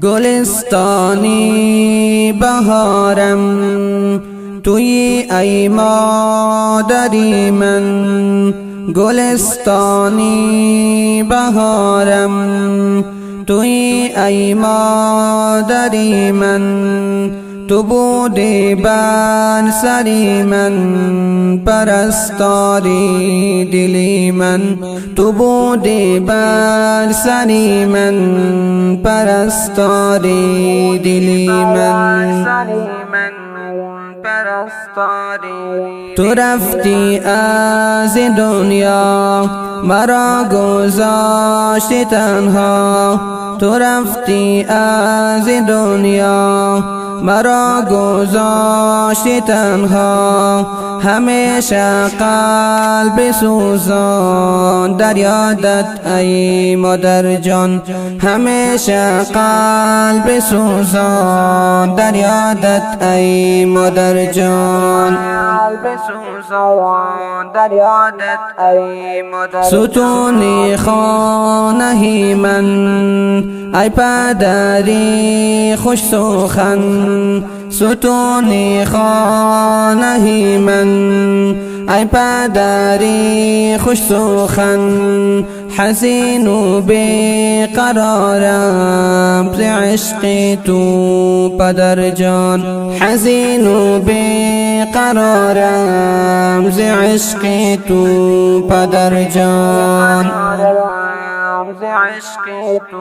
گلستانی بهارم توی ای مادری من، گلستانی بهارم توی ای مادری من، تو بودی بر سری من پرستاری دلی من، تو بودی بر سری من پرستاری دلی من. تو رفتی از دنیا مرا گذاشتی تنها، تو رفتی از دنیا مرا گذاشتی تنها، همیشه قلب سوزان در یادت ای مادر جان، همیشه قلب سوزان در یادت ای مادر جان، قلب سوزان در یادت ای مادر جان. ستونی خانه من ای پدری خوش سخن، ستونی خانه من ای پدری خوش سخن، حزین و بیقرارم ز عشق تو پدر جان، حزین و بیقرارم ز عشق تو پدر جان، ز عشق تو.